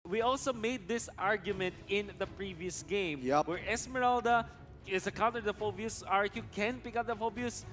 we also made this argument in the previous game. Yep. Where Esmeralda is a counter to Phobius. RRQ can pick up the Phobius.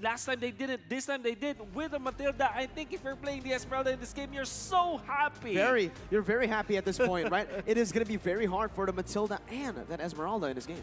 Last time they didn't, this time they did with a Matilda. I think if you're playing the Esmeralda in this game, you're so happy. You're very happy at this point, right? It is going to be very hard for the Matilda and that Esmeralda in this game.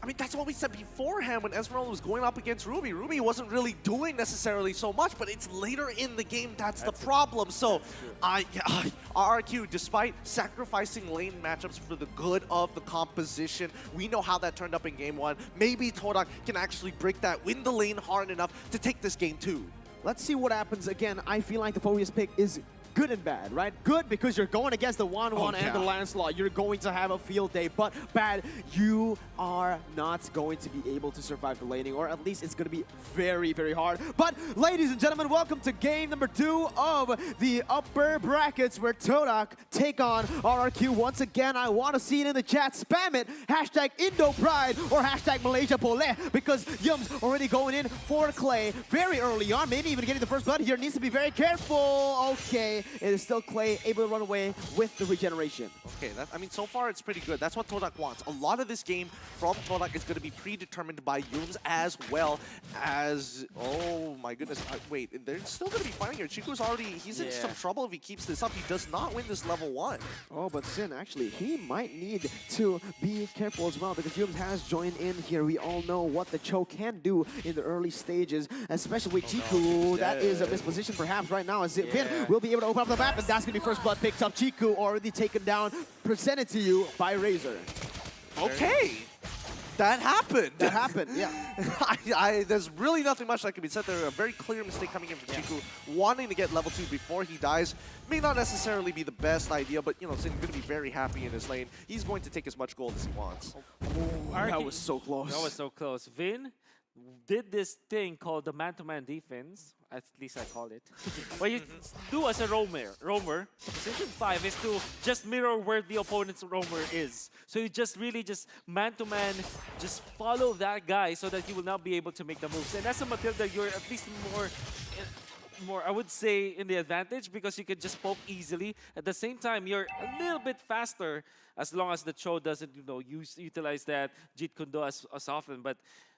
I mean, that's what we said beforehand when Esmeralda was going up against Ruby. Ruby wasn't really doing necessarily so much, but it's later in the game that's the problem. So, RRQ, despite sacrificing lane matchups for the good of the composition, we know how that turned up in game 1. Maybe TODAK can actually break that, win the lane hard enough to take this game 2. Let's see what happens. Again, I feel like the Phobius pick is good and bad, right? Good because you're going against the 1-1 and the Lancelot. You're going to have a field day, but bad, you are not going to be able to survive the laning, or at least it's going to be very, very hard. But ladies and gentlemen, welcome to game number 2 of the upper brackets where TODAK take on RRQ. Once again, I want to see it in the chat. Spam it, hashtag IndoPride or hashtag Malaysia Pole, because Yum's already going in for Clay very early on, maybe even getting the first blood here. Needs to be very careful. Okay. It is still Clay able to run away with the regeneration. Okay, I mean, so far it's pretty good. That's what TODAK wants. A lot of this game from TODAK is going to be predetermined by Yums as well as... Oh my goodness. Wait, they're still going to be fighting here. Chico's already... He's in some trouble if he keeps this up. He does not win this level 1. Oh, but Sin, actually, he might need to be careful as well because Yums has joined in here. We all know what the Cho can do in the early stages, especially with Chiku. That is a misposition perhaps right now as Vin will be able to open up the map, and that's going to be first blood picked up. Chiku already taken down, presented to you by Razor. Okay. That happened. That happened, yeah. There's really nothing much that can be said there. A very clear mistake coming in from Chiku. Wanting to get level 2 before he dies may not necessarily be the best idea, but, you know, Sin going to be very happy in his lane. He's going to take as much gold as he wants. That was so close. That was so close. Vin did this thing called the man-to-man defense. At least I call it. What you do as a roamer, position 5 is to just mirror where the opponent's roamer is. So you just really just man-to-man, just follow that guy so that you will not be able to make the moves. And as a Matilda, you're at least more, I would say, in the advantage because you can just poke easily. At the same time, you're a little bit faster as long as the Cho doesn't, you know, utilize that Jeet Kune Do as often. But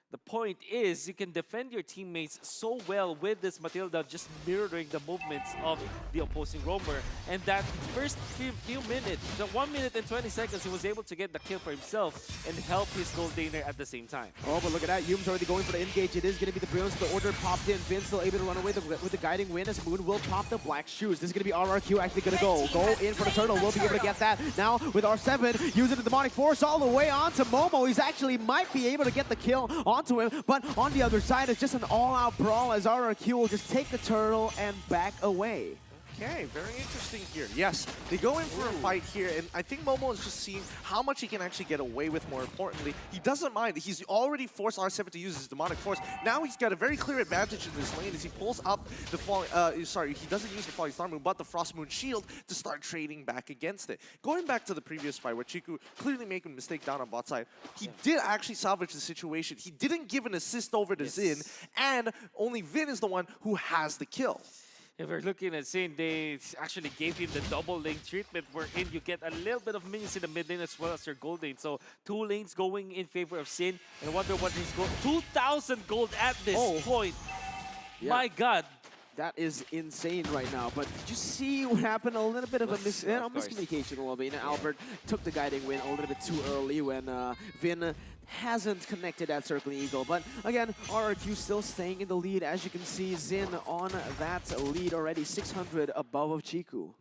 the point is, you can defend your teammates so well with this Matilda just mirroring the movements of the opposing roamer. And that first few minutes, the 1 minute and 20 seconds, he was able to get the kill for himself and help his gold laner at the same time. Oh, but look at that. Yum's already going for the engage. It is going to be the Brilliance. The order popped in. Vin's still able to run away with the guiding win as Moon will pop the black shoes. This is going to be RRQ actually going to go in for the turtle. We'll be able to get that. Now with R7, using the demonic force all the way onto Momo. He's actually might be able to get the kill onto him, but on the other side, it's just an all-out brawl as RRQ will just take the turtle and back away. Okay, very interesting here. Yes, they go in for a fight here, and I think Momo is just seeing how much he can actually get away with. More importantly, he doesn't mind. He's already forced R7 to use his demonic force. Now he's got a very clear advantage in this lane as he pulls up the falling. He doesn't use the falling star moon, but the frost moon shield to start trading back against it. Going back to the previous fight where Chiku clearly making a mistake down on bot side, he did actually salvage the situation. He didn't give an assist over to Xin, and only Vin is the one who has the kill. If we're looking at Sin, they actually gave him the double lane treatment wherein you get a little bit of minions in the mid lane as well as your gold lane. So 2 lanes going in favor of Sin. And I wonder what his gold... 2,000 gold at this point. Yeah. My God. That is insane right now. But did you see what happened? A little bit of a miscommunication a little bit. Albert took the guiding win a little bit too early when Vin hasn't connected that Circling Eagle. But again, RRQ still staying in the lead. As you can see, Xin on that lead already, 600 above of Chiku.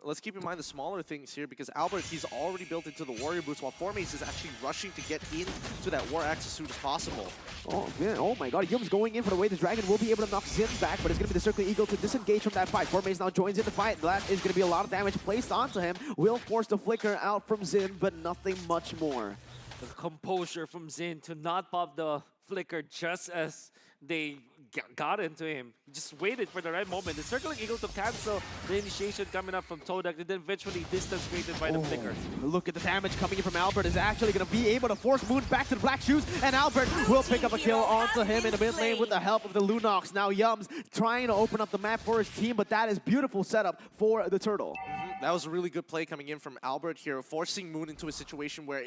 Let's keep in mind the smaller things here because Albert, he's already built into the warrior boots while Formace is actually rushing to get into that war axe as soon as possible. Oh my god, Yum's going in for the way the dragon will be able to knock Xin back, but it's going to be the Circling Eagle to disengage from that fight. Formace now joins in the fight. That is going to be a lot of damage placed onto him. Will force the flicker out from Xin, but nothing much more. The composure from Xin to not pop the flicker just as they got into him. He just waited for the right moment. The Circling Eagle to cancel the initiation coming up from TODAK, and then eventually distance created by the flicker. Look at the damage coming in from Albert. Is actually going to be able to force Moon back to the black shoes, and Albert will pick up a kill onto him in the mid lane with the help of the Lunox. Now Yums trying to open up the map for his team, but that is beautiful setup for the turtle. That was a really good play coming in from Albert here, forcing Moon into a situation where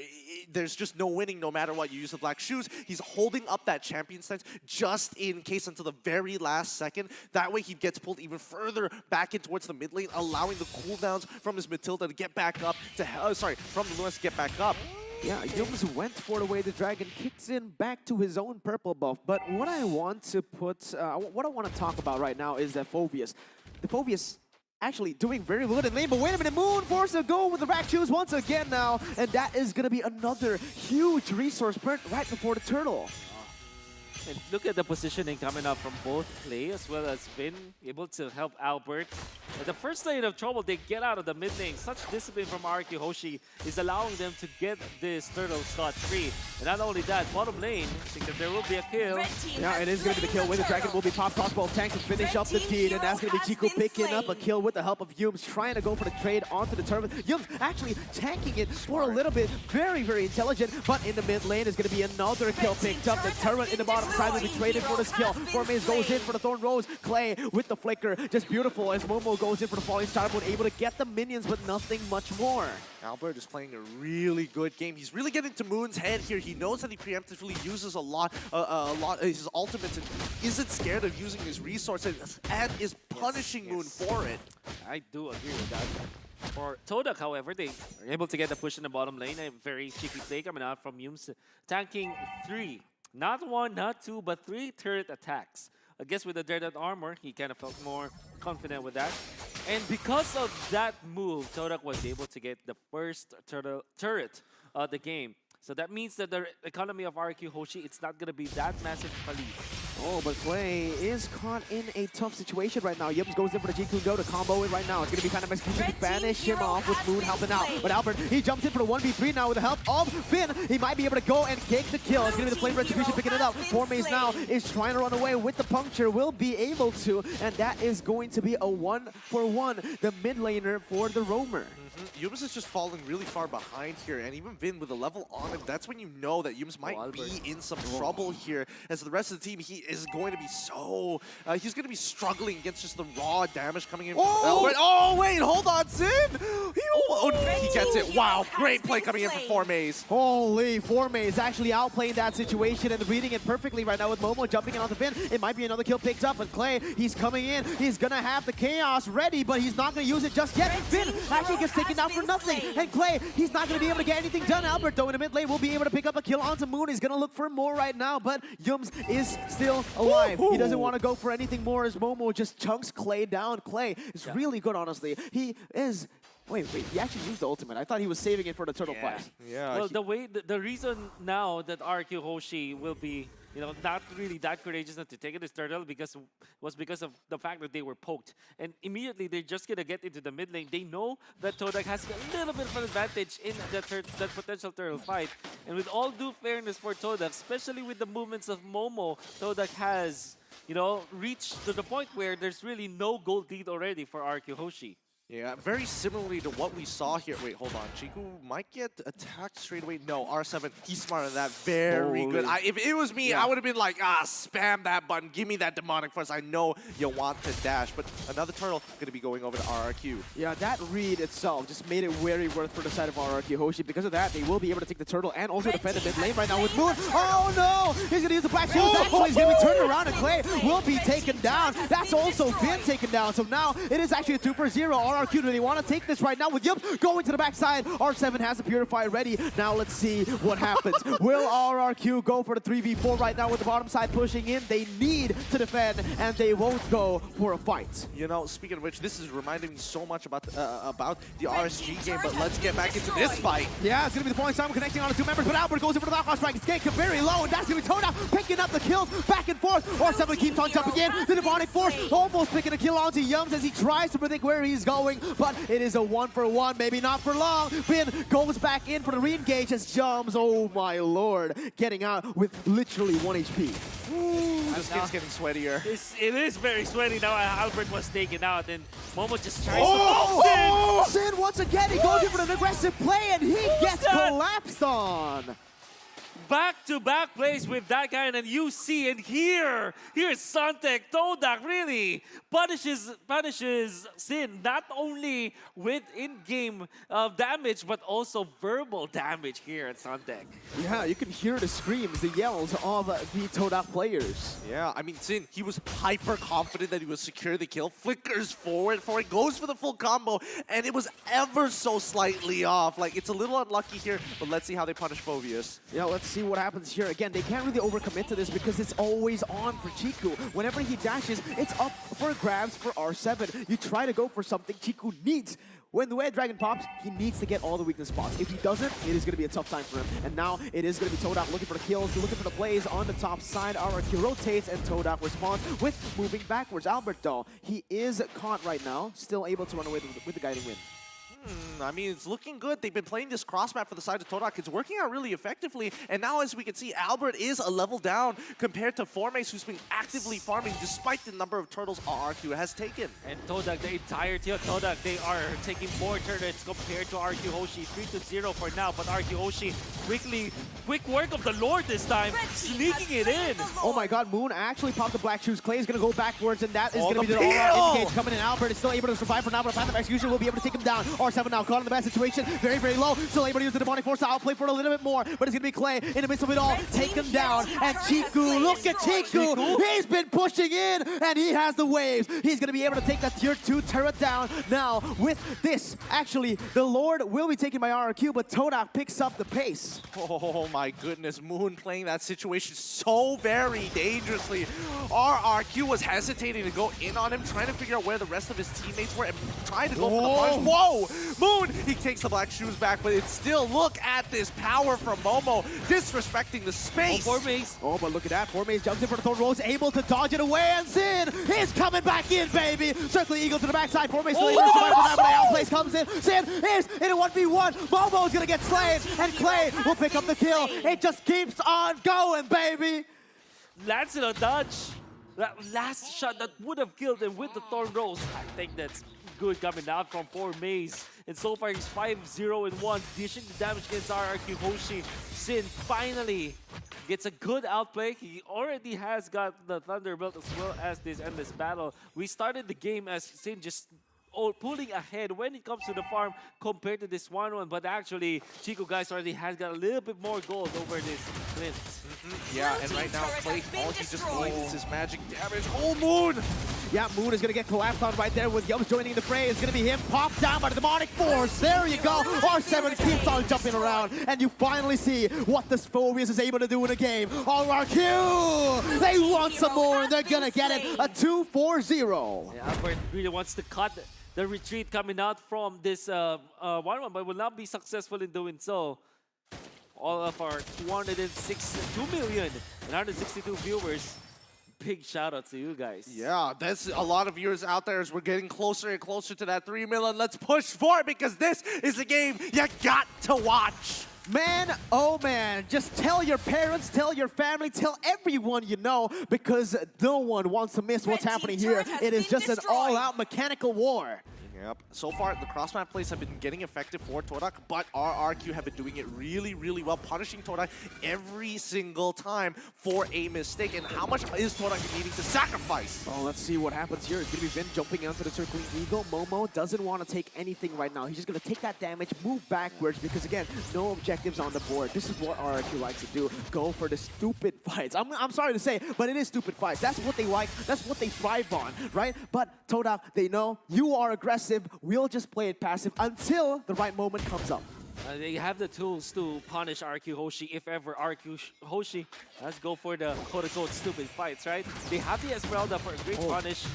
there's just no winning no matter what. You use the black shoes. He's holding up that champion stance just in case until the very last second. That way he gets pulled even further back in towards the mid lane, allowing the cooldowns from his Matilda to get back up to from the Lewis to get back up. Yeah, Yums went for the way the dragon kicks in back to his own purple buff. But what I want to talk about right now is that Phobius. The Phobius actually doing very good in lane, but wait a minute, Moon forced to go with the back shoes once again now, and that is going to be another huge resource burn right before the turtle. And look at the positioning coming up from both Clay as well as Vin, able to help Albert. At the first lane of trouble, they get out of the mid lane. Such discipline from RRQ HOSHI is allowing them to get this turtle scot-free. And not only that, bottom lane, because there will be a kill. Yeah, it is going to be the kill with the dragon will be pop crossbow tank to finish up the deed, and that's going to be Chico picking up a kill with the help of Yums, trying to go for the trade onto the turtle. Yums actually tanking it for a little bit, very, very intelligent, but in the mid lane is going to be another kill picked up. The turret in the bottom side will be traded for the skill. Formaze goes in for the Thorn Rose. Clay with the flicker, just beautiful as Momo goes in for the Falling Star Moon, able to get the minions, but nothing much more. Albert is playing a really good game. He's really getting to Moon's head here. He knows that he preemptively uses a lot his ultimates and isn't scared of using his resources and is punishing Moon for it. I do agree with that. For TODAK, however, they are able to get the push in the bottom lane. A very cheeky play coming out from Yums, tanking 3. Not 1, not 2, but 3 turret attacks. I guess with the dreaded armor, he kind of felt more confident with that. And because of that move, TODAK was able to get the first turret of the game. So that means that the economy of RRQ HOSHI, it's not going to be that massive of a lead. Oh, but Clay is caught in a tough situation right now. Yums goes in for the G2 go to combo it right now. It's going to be kind of execution to banish him off with Moon helping out. But Albert, he jumps in for the 1v3 now with the help of Finn. He might be able to go and take the kill. It's going to be the Flame Retribution picking it up. Formaze now is trying to run away with the puncture. Will be able to, and that is going to be a 1-for-1. The mid laner for the roamer. Yums is just falling really far behind here, and even Vin with a level on him, that's when you know that Yums might be in some trouble here. As the rest of the team, he is going to be he's going to be struggling against just the raw damage coming in from Albert. Oh, wait, hold on, Sin! He gets it. Wow, great play coming in from Formaze. Holy, Formaze actually outplaying that situation and reading it perfectly right now with Momo jumping in on the Finn. It might be another kill picked up, but Clay, he's coming in. He's going to have the Chaos ready, but he's not going to use it just yet. Finn actually gets taken down for nothing. And Clay, he's not going to be able to get anything done. Albert, though, in the mid lane will be able to pick up a kill onto Moon. He's going to look for more right now, but Yums is still alive. He doesn't want to go for anything more as Momo just chunks Clay down. Clay is really good, honestly. He is... Wait, he actually used the ultimate. I thought he was saving it for the turtle fight. Yeah. Well, the reason now that RRQ HOSHI will be, not really that courageous not to take this turtle was because of the fact that they were poked. And immediately they're just going to get into the mid lane. They know that TODAK has a little bit of an advantage in that potential turtle fight. And with all due fairness for TODAK, especially with the movements of Momo, TODAK has, reached to the point where there's really no gold lead already for RRQ HOSHI. Yeah, very similarly to what we saw here. Wait, hold on. Chiku might get attacked straight away. No, R7, he's smarter than that. Very good. If it was me, I would have been like, spam that button. Give me that demonic force. I know you want to dash. But another turtle going to be going over to RRQ. Yeah, that read itself just made it very worth for the side of RRQ HOSHI. Because of that, they will be able to take the turtle and also defend the mid lane right now with Moon. Oh no! He's going to use the black shield. Actually, he's going to be turned around and Clay will be taken down. That's also been taken down. So now it is actually a 2-for-0. RRQ, do they want to take this right now with Yums going to the backside? R7 has the Purify ready. Now let's see what happens. Will RRQ go for the 3v4 right now with the bottom side pushing in? They need to defend and they won't go for a fight. Speaking of which, this is reminding me so much about the RSG game, but let's get back into this fight. Yeah, it's going to be the Falling Star connecting on the two members, but Albert goes in for the knockout strike. It's getting very low, and that's going to be TODAK picking up the kills back and forth. R7 keeps on jumping in. The Demonic Force almost picking a kill onto Yums as he tries to predict where he's going, but it is a 1-for-1, maybe not for long. Finn goes back in for the re-engage as Jums, oh my lord, getting out with literally 1 HP. This game's getting sweatier. It is very sweaty now. Albert was taken out, and Momo just tries to... Sin once again, he goes in for an aggressive play, and he gets collapsed on. Back-to-back plays with that guy, and then you see and here's Santek. TODAK really punishes Sin, not only with in-game damage, but also verbal damage here at Santek. Yeah, you can hear the screams, the yells of the TODAK players. Yeah, I mean, Sin, he was hyper confident that he would secure the kill, flickers forward for it, goes for the full combo, and it was ever so slightly off. Like, it's a little unlucky here, but let's see how they punish Phoveus. Yeah, let's see what happens here. Again, they can't really overcommit to this because it's always on for Chiku. Whenever he dashes, it's up for grabs for R7. You try to go for something Chiku needs. When the way Dragon pops, he needs to get all the weakness spots. If he doesn't, it is going to be a tough time for him. And now it is going to be TODAK looking for the kills, looking for the plays on the top side. RRQ rotates, and TODAK responds with moving backwards. Albert, though, he is caught right now, still able to run away with the guiding win. I mean, it's looking good. They've been playing this cross map for the side of TODAK. It's working out really effectively. And now, as we can see, Albert is a level down compared to Formace, who's been actively farming despite the number of turtles RRQ has taken. And TODAK, the entirety of TODAK, they are taking more turrets compared to RRQ HOSHI. 3-0 for now, but RRQ HOSHI quick work of the Lord this time, sneaking it in. Oh my god, Moon actually popped the black shoes. Clay is going to go backwards, and that is going to be the peel! all-out engage coming in. Albert is still able to survive for now, but a Phantom Execution will be able to take him down. R7 now caught in the bad situation, very, very low. Still able to use the Demonic Force to outplay for a little bit more, but it's going to be Clay in the midst of it all. Take him down, and Chiku, look at Chiku! He's been pushing in, and he has the waves. He's going to be able to take that tier 2 turret down. Now, with this, actually, the Lord will be taken by RRQ, but TODAK picks up the pace. Oh my goodness, Moon playing that situation so very dangerously. RRQ was hesitating to go in on him, trying to figure out where the rest of his teammates were and trying to go for the punch. Whoa! Moon, he takes the black shoes back, but it's still, look at this power from Momo, disrespecting the space. Oh, Formace. Oh, but look at that. Formace jumps in for the throw rolls, able to dodge it away, and Sin is coming back in, baby. Circling Eagle to the backside. Formace still able to survive for that, but the outplace comes in. Sin is in a 1v1. Momo's gonna get slain, and Clay will pick up the kill. It just keeps on going, baby. Lands in a dodge. That last shot that would have killed him with the Thorn Rose. I think that's good coming out from Formace. And so far, he's 5-0-1, dishing the damage against RRQ HOSHI. Sin finally gets a good outplay. He already has got the Thunderbolt as well as this endless battle. We started the game as Sin just pulling ahead when it comes to the farm compared to this 1-1, but actually Chico guys already has got a little bit more gold over this Flint. Yeah, and right now Clay, all he just needs is magic damage. Oh, Moon! Yeah, Moon is gonna get collapsed on right there with Yums joining the fray. It's gonna be him popped down by the Demonic Force. There you go. R7 keeps on jumping around, and you finally see what this Phoveus is able to do in a game. RRQ! They want some more, and they're gonna get it. A 2-4-0. Yeah, Albert really wants to cut the retreat coming out from this 1-1, but will not be successful in doing so. All of our 2,162,000,162 viewers, big shout out to you guys. Yeah, that's a lot of viewers out there as we're getting closer and closer to that 3 million. Let's push for it because this is a game you got to watch. Man, oh man, just tell your parents, tell your family, tell everyone you know, because no one wants to miss what's happening here. It is just an all-out mechanical war. Yep. So far, the cross-map plays have been getting effective for TODAK, but RRQ have been doing it really, really well, punishing TODAK every single time for a mistake. And how much is TODAK needing to sacrifice? Oh, let's see what happens here. It's going to be Vin jumping onto the circling Eagle. Momo doesn't want to take anything right now. He's just going to take that damage, move backwards, because again, no objectives on the board. This is what RRQ likes to do. Go for the stupid fights. I'm sorry to say, but it is stupid fights. That's what they like. That's what they thrive on, right? But TODAK, they know you are aggressive. We'll just play it passive until the right moment comes up. They have the tools to punish RRQ HOSHI if ever RRQ HOSHI let's go for the quote-unquote stupid fights, right? They have the Esmeralda for a great punish.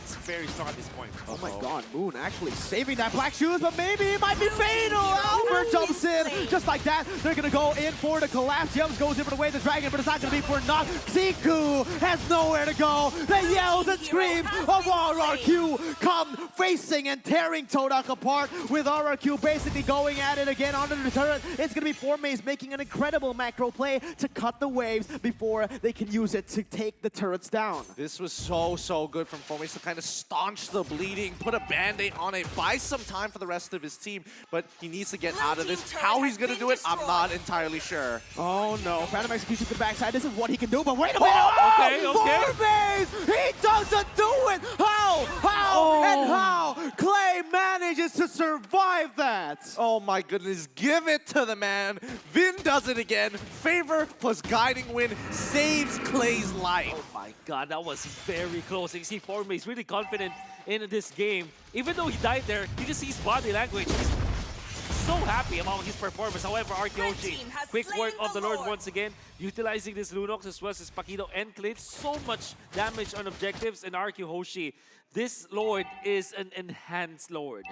It's very strong at this point. Oh my god, Moon actually saving that black shoes, but maybe it might be fatal. Albert jumps in just like that. They're gonna go in for the collapse. Yums goes in for the way of the dragon, but it's not gonna be for naught. Ziku has nowhere to go. The yells and screams of RRQ come facing and tearing TODAK apart, with RRQ basically going at it again onto the turret. It's gonna be Formace making an incredible macro play to cut the waves before they can use it to take the turrets down. This was so good from Formace to kind of staunch the bleeding, put a band-aid on it, buy some time for the rest of his team, but he needs to get out of this. How he's going to do it, I'm not entirely sure. Oh no, Phantom Execution to the backside. This is what he can do, but wait a minute! Oh, okay, okay. Four base! He doesn't do it! How? And how? Clay manages to survive that! Oh my goodness, give it to the man. Vin does it again. Favor plus guiding win saves Clay's life. Oh my god, that was very close. You see Forme is really confident in this game. Even though he died there, you can see his body language. He's so happy about his performance. However, RRQ HOSHI, quick work of the Lord once again, utilizing this Lunox as well as Paquito and Clint. So much damage on objectives in RRQ HOSHI. This Lord is an enhanced Lord.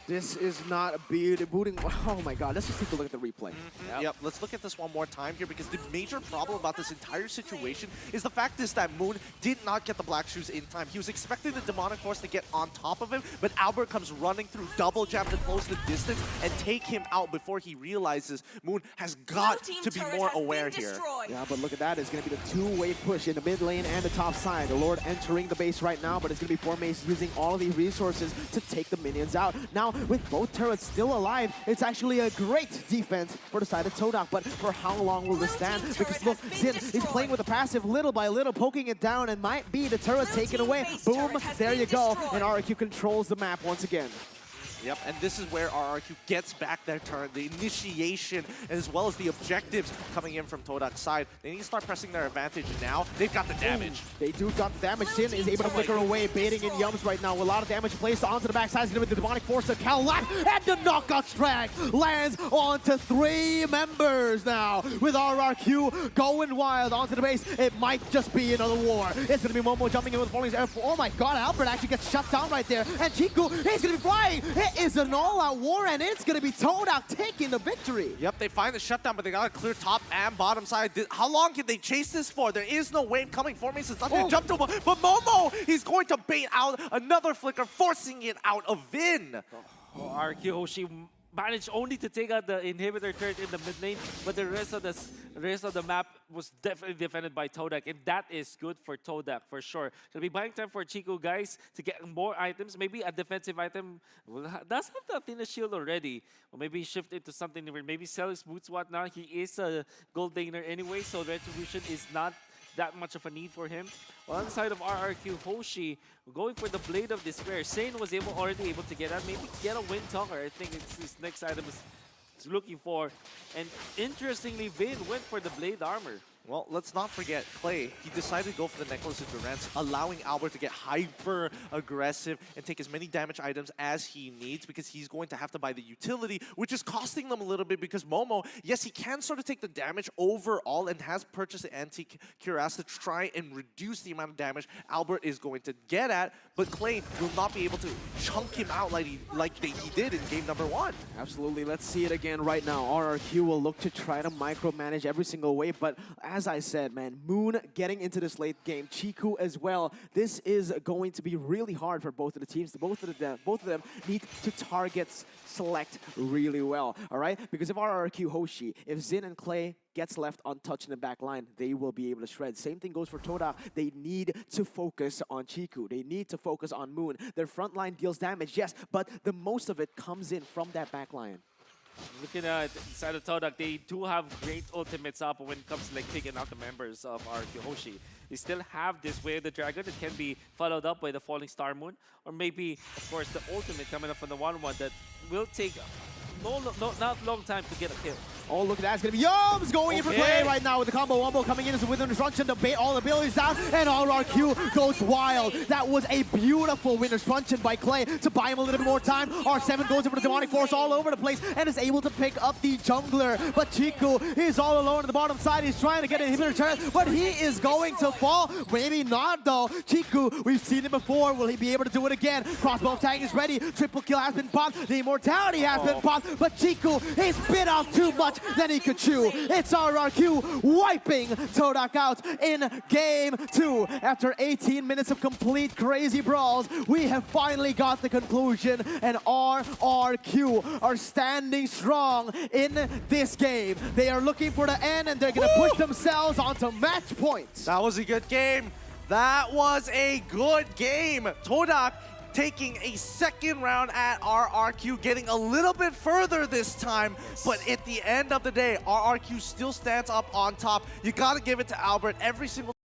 This is not a booting. Oh my god, let's just take a look at the replay. Yep, let's look at this one more time here because the major problem about this entire situation is the fact is that Moon did not get the black shoes in time. He was expecting the demonic force to get on top of him, but Albert comes running through, double jab to close the distance and take him out before he realizes Moon has got to be more aware here. Yeah, but look at that. It's going to be the two-way push in the mid lane and the top side. The Lord entering the base right now, but it's going to be Formace using all of these resources to take the minions out. Now, with both turrets still alive, it's actually a great defense for the side of TODAK, but for how long will this stand? Because look, Xin is playing with a passive little by little, poking it down, and might be the turret taken away. Boom, there you go, and RRQ controls the map once again. Yep, and this is where RRQ gets back their turn, the initiation, as well as the objectives coming in from TODAK's side. They need to start pressing their advantage now. They've got the damage. They do got the damage. Sin is able to flicker away, baiting in Yums right now. A lot of damage placed onto the backside. It's going to be the demonic force of Kalak, and the knockout strike lands onto 3 members now. With RRQ going wild onto the base, it might just be another war. It's going to be Momo jumping in with falling air. Oh my god, Albert actually gets shut down right there. And Chiku, he's going to be flying. It is an all-out war, and it's going to be TODAK taking the victory. Yep, they find the shutdown, but they got to clear top and bottom side. How long can they chase this for? There is no wave coming. Formace is not going to jump to him, but Momo, he's going to bait out another flicker, forcing it out of Vin. RRQ HOSHI managed only to take out the inhibitor turret in the mid lane, but the rest of the map was definitely defended by TODAK, and that is good for TODAK for sure. It'll be buying time for Chico, guys, to get more items. Maybe a defensive item does have the Athena shield already, or maybe shift it to something different. Maybe sell his boots, whatnot. He is a gold laner anyway, so retribution is not that much of a need for him. Well, on the side of RRQ HOSHI, going for the Blade of Despair. Sane was already able to get that. Maybe get a Wind Talker. I think it's his next item is looking for. And interestingly, Vin went for the Blade Armor. Well, let's not forget, Clay, he decided to go for the Necklace of Durance, allowing Albert to get hyper-aggressive and take as many damage items as he needs because he's going to have to buy the utility, which is costing them a little bit because Momo, yes, he can sort of take the damage overall and has purchased the Antique Cuirass to try and reduce the amount of damage Albert is going to get at, but Clay will not be able to chunk him out like he did in game number 1. Absolutely. Let's see it again right now. RRQ will look to try to micromanage every single way, but as I said, man, Moon getting into this late game, Chiku as well. This is going to be really hard for both of the teams. Both of them need to target select really well, all right? Because if RRQ HOSHI, if Xin and Clay gets left untouched in the back line, they will be able to shred. Same thing goes for TODAK. They need to focus on Chiku. They need to focus on Moon. Their front line deals damage, yes, but the most of it comes in from that back line. Looking at the side of TODAK, they do have great ultimates up when it comes to like taking out the members of RRQ HOSHI. They still have this Way of the Dragon that can be followed up by the Falling Star Moon, or maybe, of course, the ultimate coming up from the 1-1 that will take not long time to get a kill. Oh, look at that. It's going to be Yums going in for Clay right now with the combo wombo coming in as a Wind Truncheon to bait all abilities down, and RRQ goes wild. That was a beautiful Wind Truncheon by Clay to buy him a little bit more time. R7 goes in for the Demonic Force all over the place and is able to pick up the jungler, but Chiku is all alone on the bottom side. He's trying to get an inhibitor turret, but he is going to fall. Maybe not, though. Chiku, we've seen it before. Will he be able to do it again? Crossbow tag is ready. Triple kill has been popped. The immortality has been popped, but Chiku, he's bit off too much than he could chew. It's RRQ wiping TODAK out in game 2. After 18 minutes of complete crazy brawls, we have finally got the conclusion, and RRQ are standing strong in this game. They are looking for the end, and they're going to push themselves onto match points. That was a good game. That was a good game. TODAK taking a second round at RRQ, getting a little bit further this time. But at the end of the day, RRQ still stands up on top. You gotta give it to Albert every single